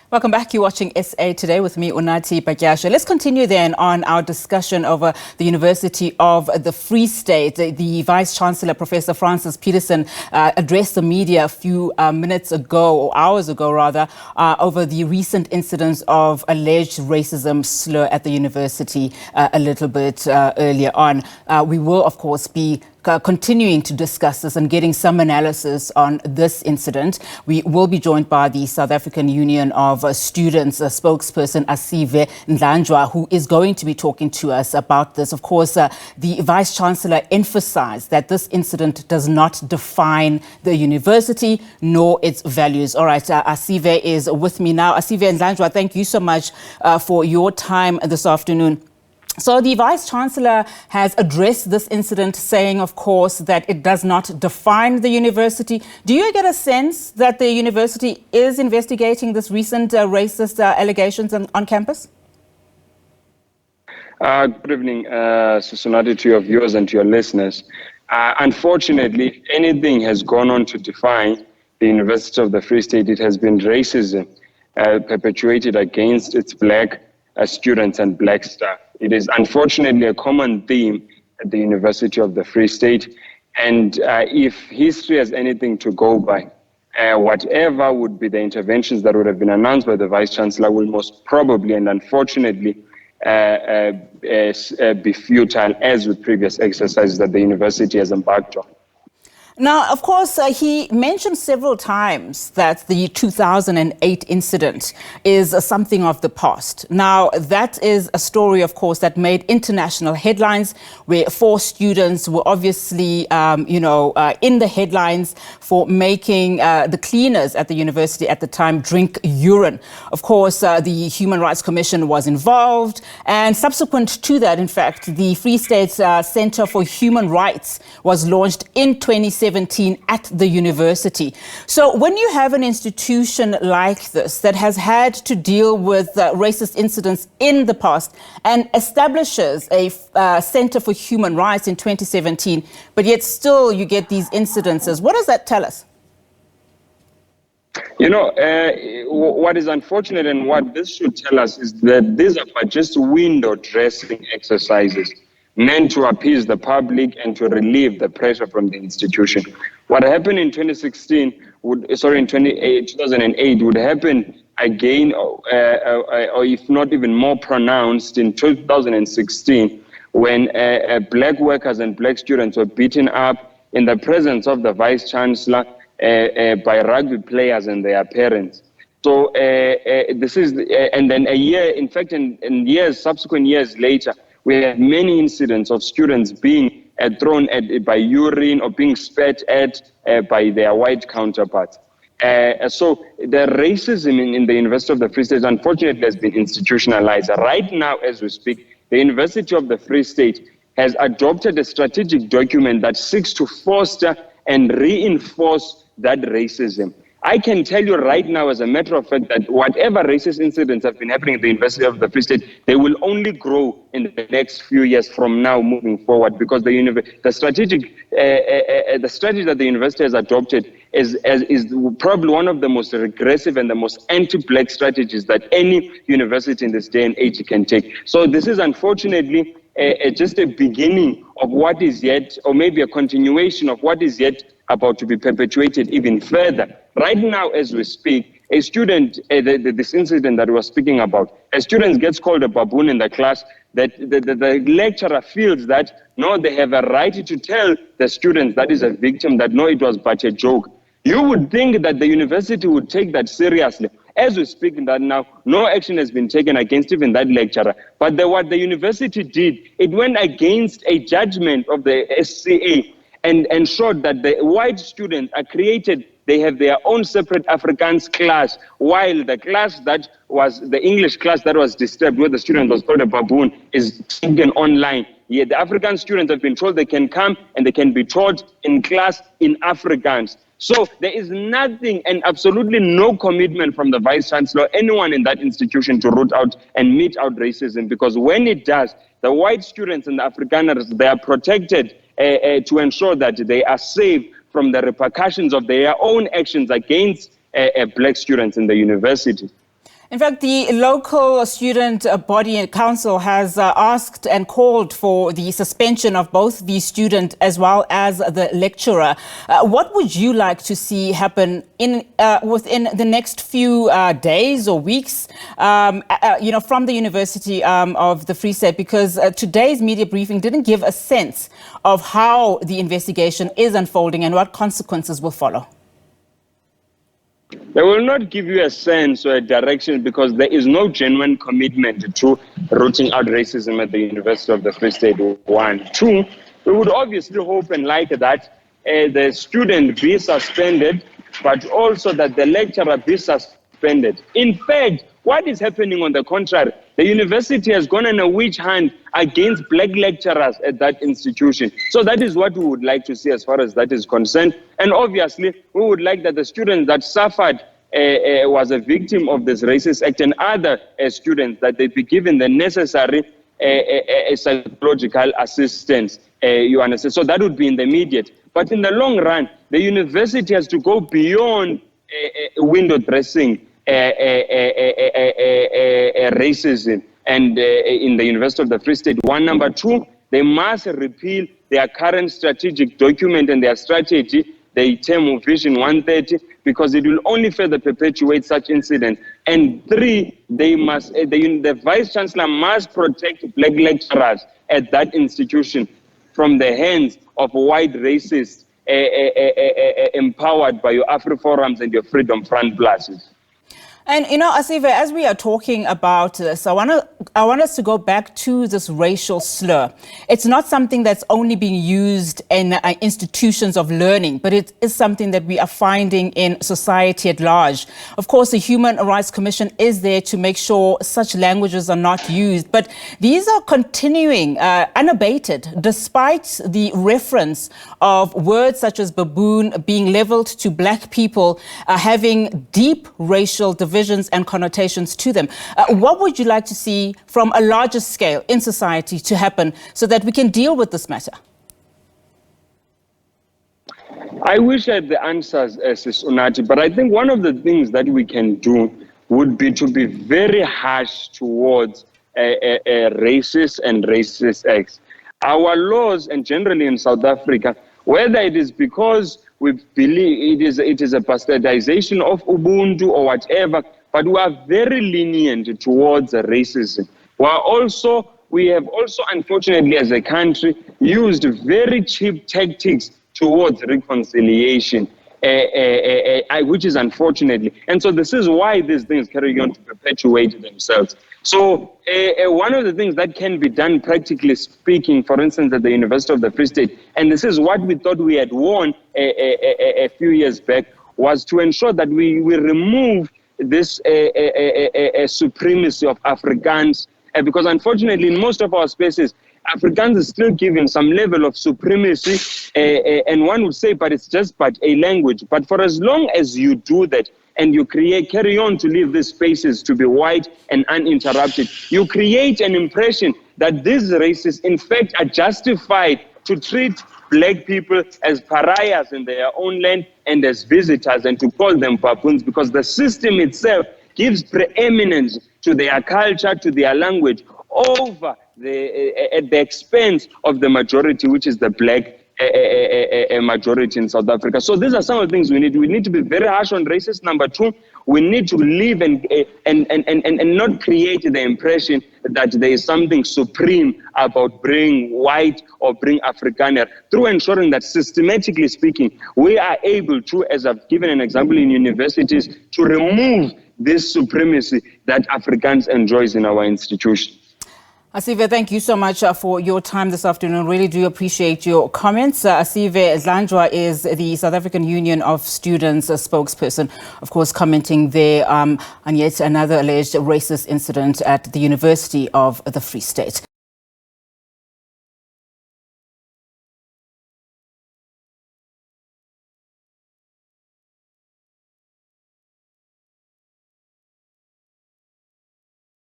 Welcome back. You're watching SA Today with me, Unati Patyasha. Let's continue then on our discussion over the University of the Free State. The Vice-Chancellor, Professor Francis Petersen, addressed the media a few minutes ago, or hours ago rather, over the recent incidents of alleged racism slur at the university a little bit earlier on. We will, of course, be continuing to discuss this and getting some analysis on this incident. We will be joined by the South African Union of Students spokesperson Asive Dlanjwa, who is going to be talking to us about this. Of course, the Vice-Chancellor emphasized that this incident does not define the university nor its values. All right, Asive is with me now. Asive Dlanjwa, thank you so much for your time this afternoon. So the Vice-Chancellor has addressed this incident, saying, of course, that it does not define the university. Do you get a sense that the university is investigating this recent racist allegations on campus? Good evening, Susunati, to your viewers and to your listeners. Unfortunately, if anything has gone on to define the University of the Free State, it has been racism perpetuated against its black students and black staff. It is unfortunately a common theme at the University of the Free State. And if history has anything to go by, whatever would be the interventions that would have been announced by the Vice-Chancellor will most probably and unfortunately be futile, as with previous exercises that the university has embarked on. Now, of course, he mentioned several times that the 2008 incident is something of the past. Now, that is a story, of course, that made international headlines, where 4 students were obviously, in the headlines for making the cleaners at the university at the time drink urine. Of course, the Human Rights Commission was involved. And subsequent to that, in fact, the Free State Center for Human Rights was launched in 2017 at the university. So when you have an institution like this that has had to deal with racist incidents in the past and establishes a Center for Human Rights in 2017, but yet still you get these incidences, what does that tell us? You know, what is unfortunate and what this should tell us is that these are just window dressing exercises meant to appease the public and to relieve the pressure from the institution. What happened in 2008 would happen again, or if not even more pronounced, in 2016, when black workers and black students were beaten up in the presence of the Vice-Chancellor by rugby players and their parents. So this is, and then a year, in fact, in years, subsequent years later, we had many incidents of students being thrown at by urine or being spat at by their white counterparts. So the racism in the University of the Free State, unfortunately, has been institutionalized. Right now, as we speak, the University of the Free State has adopted a strategic document that seeks to foster and reinforce that racism. I can tell you right now, as a matter of fact, that whatever racist incidents have been happening at the University of the Free State, they will only grow in the next few years from now moving forward, because the strategy that the university has adopted is probably one of the most regressive and the most anti-black strategies that any university in this day and age can take. So this is unfortunately just a beginning of what is yet, or maybe a continuation of what is yet about to be perpetuated even further. Right now, as we speak, a student, this incident that we were speaking about, a student gets called a baboon in the class, that the lecturer feels that, no, they have a right to tell the student that is a victim that, no, it was but a joke. You would think that the university would take that seriously. As we speak that now, no action has been taken against even that lecturer. But what the university did, it went against a judgment of the SCA and ensured that the white students are created, they have their own separate Afrikaans class, while the class that was the English class that was disturbed, where the student was called a baboon, is taken online. Yeah, the African students have been told they can come and they can be taught in class in Afrikaans. So there is nothing and absolutely no commitment from the Vice-Chancellor, anyone in that institution, to root out and meet out racism, because when it does, the white students and the Afrikaners, they are protected to ensure that they are safe from the repercussions of their own actions against black students in the university. In fact, the local student body and council has asked and called for the suspension of both the student as well as the lecturer. What would you like to see happen within the next few days or weeks, from the University of the Free State? Because today's media briefing didn't give a sense of how the investigation is unfolding and what consequences will follow. They will not give you a sense or a direction because there is no genuine commitment to rooting out racism at the University of the Free State, one. Two, we would obviously hope and like that the student be suspended, but also that the lecturer be suspended. In fact, what is happening on the contrary? The university has gone on a witch hunt against black lecturers at that institution. So that is what we would like to see as far as that is concerned. And obviously, we would like that the student that suffered was a victim of this racist act and other students, that they be given the necessary psychological assistance. You understand? So that would be in the immediate. But in the long run, the university has to go beyond window dressing racism and in the University of the Free State. One. Number two, they must repeal their current strategic document and their strategy, the term Vision 130, because it will only further perpetuate such incidents. And three, they must, the Vice-Chancellor must protect black lecturers at that institution from the hands of white racists empowered by your Afro-Forums and your Freedom Front Pluses. And, Asive, as we are talking about this, I want us to go back to this racial slur. It's not something that's only being used in institutions of learning, but it is something that we are finding in society at large. Of course, the Human Rights Commission is there to make sure such languages are not used, but these are continuing unabated, despite the reference of words such as baboon being leveled to black people, having deep racial divisions and connotations to them. What would you like to see from a larger scale in society to happen so that we can deal with this matter? I wish I had the answers, Sis Unati, but I think one of the things that we can do would be to be very harsh towards racist and racist acts. Our laws, and generally in South Africa, whether it is because we believe it is a bastardization of Ubuntu or whatever, but we are very lenient towards racism. We have also, unfortunately, as a country, used very cheap tactics towards reconciliation, which is unfortunately. And so this is why these things carry on to perpetuate themselves. So one of the things that can be done, practically speaking, for instance, at the University of the Free State, and this is what we thought we had won a few years back, was to ensure that we remove this supremacy of Afrikaans, because unfortunately in most of our spaces, Afrikaans is still given some level of supremacy, and one would say, but it's just but a language. But for as long as you do that, and you carry on to leave these spaces to be white and uninterrupted, you create an impression that these races, in fact, are justified to treat black people as pariahs in their own land and as visitors, and to call them baboons, because the system itself gives preeminence to their culture, to their language, over at the expense of the majority, which is the black majority in South Africa. So these are some of the things we need. We need to be very harsh on racist. Number two, we need to live and not create the impression that there is something supreme about being white or being Afrikaner, through ensuring that, systematically speaking, we are able to, as I've given an example in universities, to remove this supremacy that Afrikaans enjoys in our institutions. Asive, thank you so much for your time this afternoon. Really do appreciate your comments. Asive Dlanjwa is the South African Union of Students spokesperson, of course, commenting there on yet another alleged racist incident at the University of the Free State.